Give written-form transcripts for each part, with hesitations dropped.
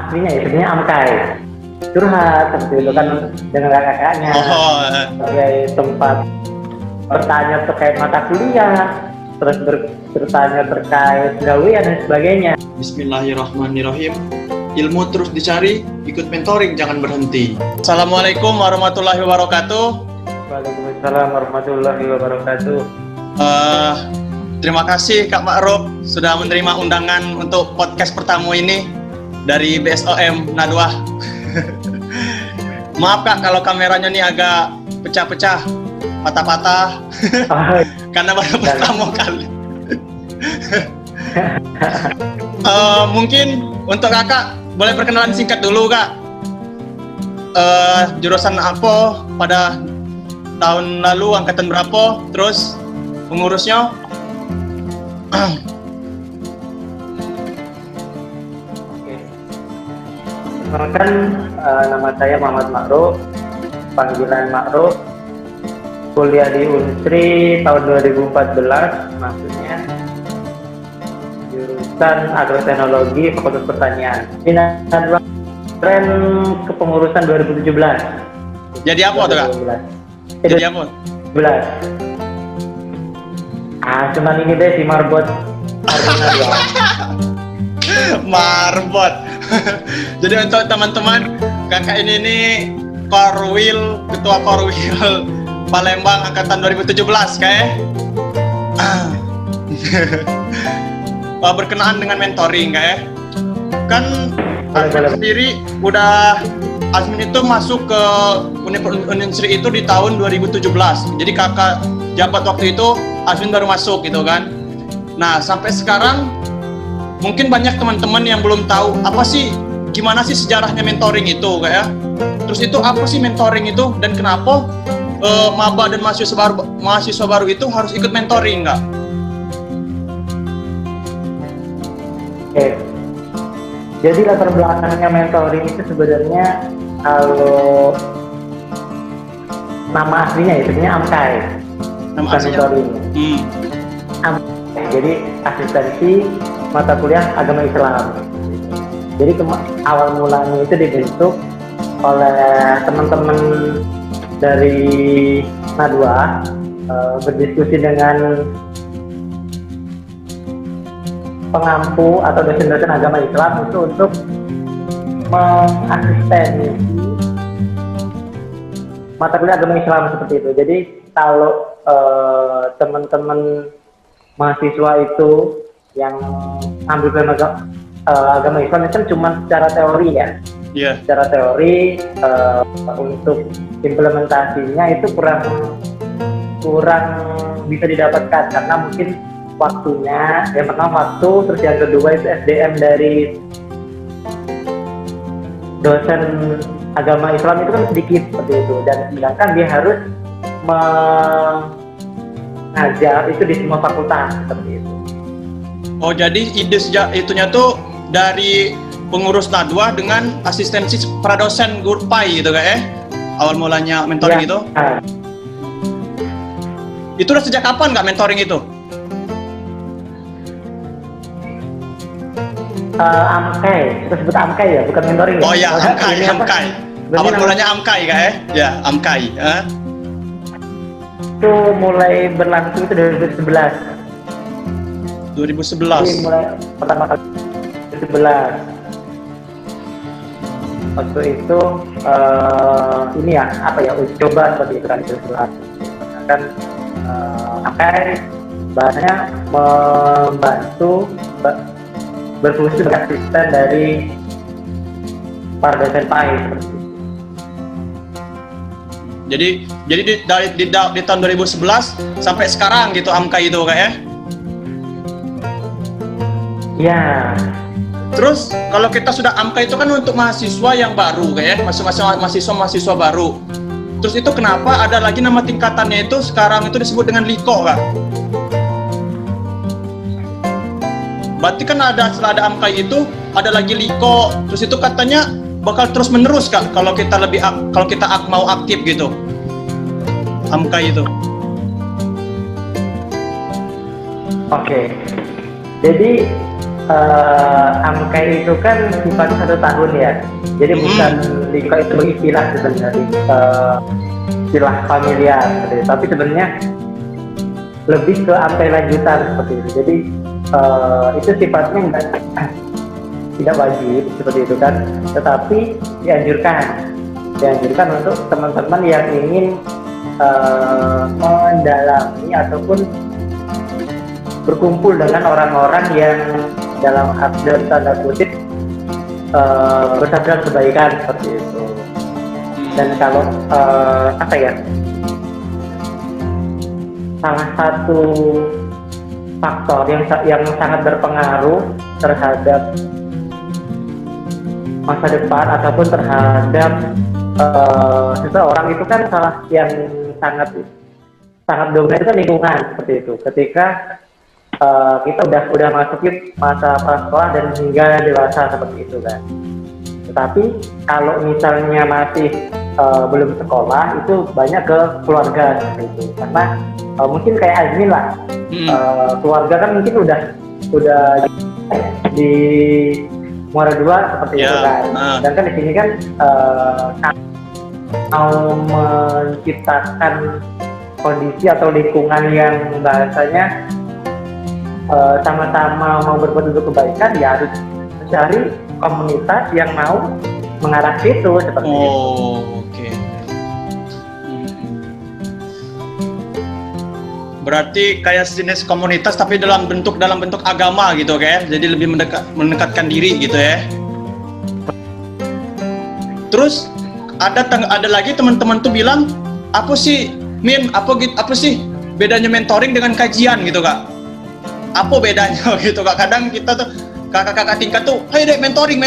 aslinya ya sebenarnya Amkai. Curhat seperti itu kan dengan kakaknya sebagai tempat bertanya terkait mata kuliah, terus bertanya terkait gawean dan sebagainya. Bismillahirrahmanirrahim. Ilmu terus dicari, ikut mentoring jangan berhenti. Assalamualaikum warahmatullahi wabarakatuh. Waalaikumsalam warahmatullahi wabarakatuh. Terima kasih Kak Ma'ruf sudah menerima undangan untuk podcast pertama ini dari BSOM Nadwah. Maaf Kak kalau kameranya nih agak pecah-pecah, patah-patah, karena baru pertama kali. Mungkin untuk Kakak boleh perkenalan singkat dulu Kak. Jurusan apa pada tahun lalu, angkatan berapa, terus pengurusnya? Perkenalkan, nama saya Muhammad Ma'ruf, panggilan Ma'ruf, kuliah di Unsri tahun 2014, maksudnya jurusan agroteknologi Fakultas Pertanian. Ini adalah tren kepengurusan 2017. Jadi apa tuh Kak? Jadi apa? 2017. Cuman ini deh si Marbot. Marbot. Jadi untuk teman-teman, kakak ini nih Korwil, ketua Korwil Palembang angkatan 2017 kayak. Berkenaan dengan mentoring kayak. Kan Asmin sendiri udah Asmin itu masuk ke Unsri itu di tahun 2017. Jadi kakak jabat waktu itu Asmin baru masuk gitu kan. Nah, sampai sekarang mungkin banyak teman-teman yang belum tahu apa sih, gimana sih sejarahnya mentoring itu kayak. Terus itu apa sih mentoring itu dan kenapa maba dan mahasiswa baru itu harus ikut mentoring nggak? Oke. Jadi latar belakangnya mentoring itu sebenarnya kalau nama aslinya ya sebenarnya Amkai. Nama bukan aslinya? mentoring. Amkai. Jadi asistensi mata kuliah agama Islam. Jadi awal mulanya itu dibentuk oleh teman-teman dari Nadwah, berdiskusi dengan pengampu atau dosen-dosen agama Islam itu untuk mengasistensi mata kuliah agama Islam seperti itu. Jadi kalau teman-teman mahasiswa itu yang ambil agama Islam itu kan cuma secara teori ya. Yeah. Secara teori untuk implementasinya itu kurang bisa didapatkan karena mungkin waktunya, yang pertama waktu, terus yang kedua itu SDM dari dosen agama Islam itu kan sedikit seperti itu, dan sedangkan dia harus mengajar itu di semua fakultas seperti itu. Oh, jadi ide itunya tuh dari pengurus Nadwah dengan asistensi pradosen Gurpai gitu kayak awal mulanya mentoring ya, itu. Itu udah sejak kapan nggak mentoring itu? Amkai, kita sebut Amkai ya, bukan mentoring ya? Oh ya, Amkai. Awal mulanya Amkai kayak ya, Amkai. Itu mulai berlangsung itu 2011. 2011. Jadi mulai pertama kali 2011. Waktu itu ini ya, apa ya, uji coba seperti itu kan 2011. Kan Amkai bahasanya membantu berfungsi sebagai asisten dari para dosen PAI seperti itu. Jadi di tahun 2011 sampai sekarang gitu Amkai itu kayak. Ya. Terus kalau kita sudah Amkai itu kan untuk mahasiswa yang baru kayak, mahasiswa baru. Terus itu kenapa ada lagi nama tingkatannya itu sekarang itu disebut dengan Liko Kak? Berarti kan setelah ada Amkai itu ada lagi Liko, terus itu katanya bakal terus menerus Kak kalau kita mau aktif gitu. Amkai itu. Oke. Jadi Amkai itu kan sifatnya 1 tahun ya, jadi bukan Liko itu istilah sebenarnya, istilah familiar seperti itu. Tapi sebenarnya lebih ke Amkai lanjutan seperti itu. Jadi itu sifatnya tidak wajib seperti itu kan, tetapi dianjurkan untuk teman-teman yang ingin mendalami ataupun berkumpul dengan orang-orang yang dalam tanda kutip bersabda kebaikan seperti itu. Dan kalau apa ya, salah satu faktor yang sangat berpengaruh terhadap masa depan ataupun terhadap seseorang itu kan yang sangat dominan itu kan lingkungan seperti itu. Ketika kita udah masukin masa prasekolah dan hingga dewasa seperti itu kan. Tetapi kalau misalnya masih belum sekolah, itu banyak ke keluarga seperti itu. Karena mungkin kayak Azmin lah, keluarga kan mungkin udah di Muara II seperti itu kan. Dan kan di sini kan mau menciptakan kondisi atau lingkungan yang bahasanya sama-sama mau berbuat untuk kebaikan, ya harus mencari komunitas yang mau mengarah situ seperti itu. Oke. Berarti kayak jenis komunitas tapi dalam bentuk agama gitu kayak, jadi lebih mendekatkan diri gitu ya. Terus ada lagi teman-teman tuh bilang, apa sih sih bedanya mentoring dengan kajian gitu Kak? Apa bedanya gitu Kak? Kadang kita tuh kakak-kakak tingkat tuh, hey deh mentoring.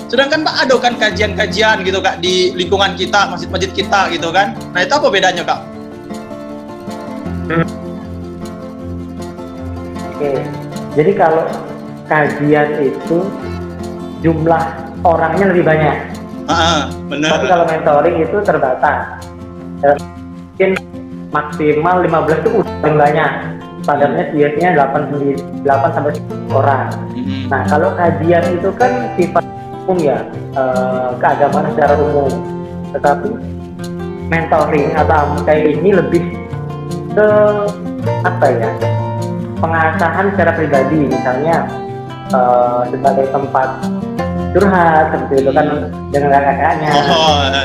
Sedangkan Pak ada kan kajian-kajian gitu Kak di lingkungan kita, masjid-masjid kita gitu kan. Nah itu apa bedanya Kak? Oke, jadi kalau kajian itu jumlah orangnya lebih banyak. Benar. Tapi kalau mentoring itu terbatas. Mungkin maksimal 15 itu paling banyak. Standarnya biasanya 8 sampai 10 orang. Nah, kalau kajian itu kan sifat umum ya, keagamaan secara umum. Tetapi mentoring atau kayak ini lebih ke apa ya? Pengasahan secara pribadi, misalnya sebagai tempat curhat seperti itu kan dengan kakaknya,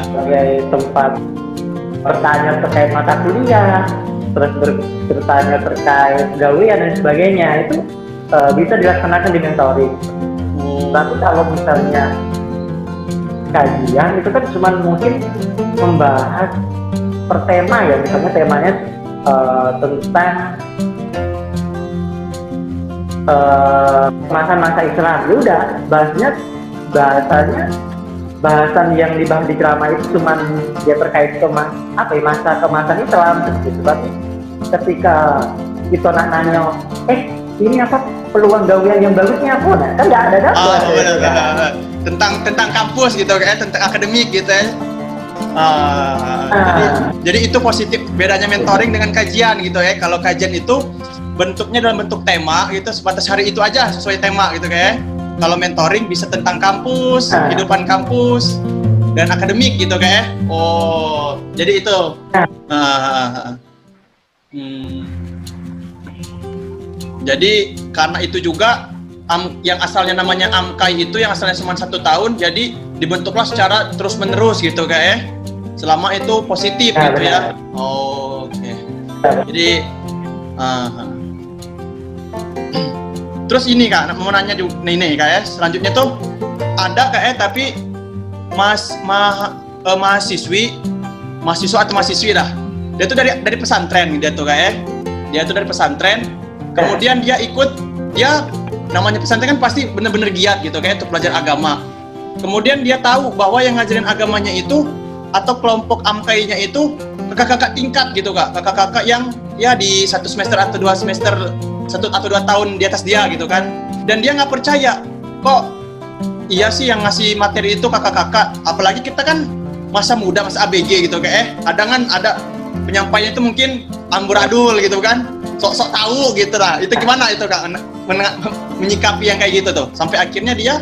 sebagai tempat bertanya terkait mata kuliah, terus bertanya terkait gawean dan sebagainya, itu bisa dilaksanakan di mentoring. Tapi kalau misalnya kajian itu kan cuma mungkin membahas per tema ya, misalnya temanya tentang masa Islam, ya udah bahasan yang dibahas di ceramah itu cuma dia terkait masa kemasan Islam gitu. Tapi ketika kita nanya ini apa peluang gawean yang bagusnya apa, nah, kan nggak ada dapat tentang kampus gitu kayak tentang akademik gitu ya. Jadi itu positif bedanya mentoring dengan kajian gitu ya. Kalau kajian itu bentuknya dalam bentuk tema gitu, sebatas hari itu aja sesuai tema gitu kayak. Kalau mentoring bisa tentang kampus, kehidupan kampus dan akademik gitu kayak. Oh, jadi itu. Jadi karena itu juga yang asalnya namanya Amkai itu yang asalnya cuma 1 tahun, jadi dibentuklah secara terus menerus gitu kayak. Selama itu positif gitu ya. Oh, oke. Jadi terus ini Kak, mau nanya juga nih Kak selanjutnya tuh ada Kak tapi mahasiswa atau mahasiswi lah. Dia tuh dari pesantren dia tuh Kak Dia tuh dari pesantren, kemudian dia namanya pesantren kan pasti bener-bener giat gitu Kak untuk belajar agama. Kemudian dia tahu bahwa yang ngajarin agamanya itu atau kelompok Amkainya itu kakak-kakak tingkat gitu Kak. Kakak-kakak yang ya di 1 semester atau 2 semester 1 atau 2 tahun di atas dia gitu kan. Dan dia nggak percaya kok iya sih yang ngasih materi itu kakak-kakak, apalagi kita kan masa muda, masa ABG gitu kayak kadang ada penyampainya itu mungkin amburadul gitu kan, sok-sok tahu gitu lah. Itu gimana itu Kak menyikapi yang kayak gitu tuh sampai akhirnya dia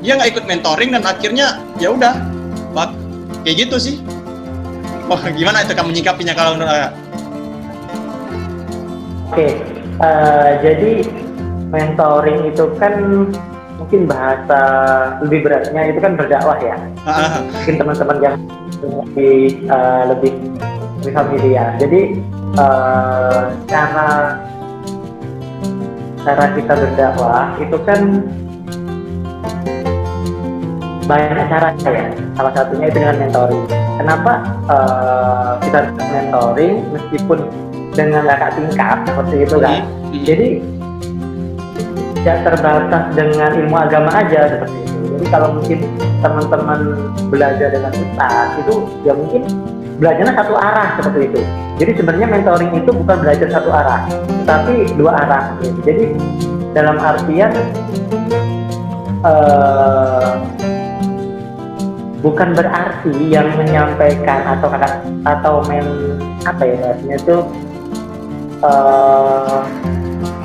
nggak ikut mentoring dan akhirnya ya udah kayak gitu sih. Oh, gimana itu kamu menyikapinya kalau menurut Kakak? Oke, jadi mentoring itu kan mungkin bahasa lebih beratnya itu kan berdakwah ya. Mungkin teman-teman yang lebih familiar. Jadi cara kita berdakwah itu kan banyak cara ya. Salah satunya itu dengan mentoring. Kenapa kita mentoring meskipun dengan kakak tingkat seperti itu kan? Jadi tidak terbatas dengan ilmu agama aja seperti itu. Jadi kalau mungkin teman-teman belajar dengan ustaz itu ya mungkin belajarnya satu arah seperti itu. Jadi sebenarnya mentoring itu bukan belajar satu arah, tapi dua arah. Jadi dalam artian bukan berarti yang menyampaikan atau itu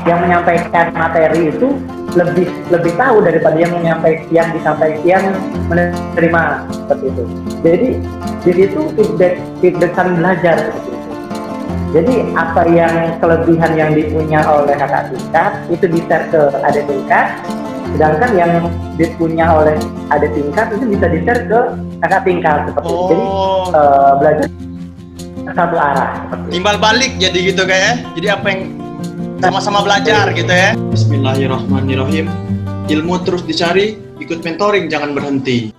yang menyampaikan materi itu lebih tahu daripada yang menerima seperti itu. Jadi di situ feedback saling belajar seperti itu. Jadi apa yang kelebihan yang dipunya oleh kakak tingkat itu di-share ke adik tingkat, sedangkan yang dipunya oleh adik tingkat itu bisa di-share ke kakak tingkat seperti itu. Jadi belajar satu arah. Timbal balik jadi gitu kayak. Jadi apa yang sama-sama belajar gitu ya. Bismillahirrahmanirrahim. Ilmu terus dicari, ikut mentoring jangan berhenti.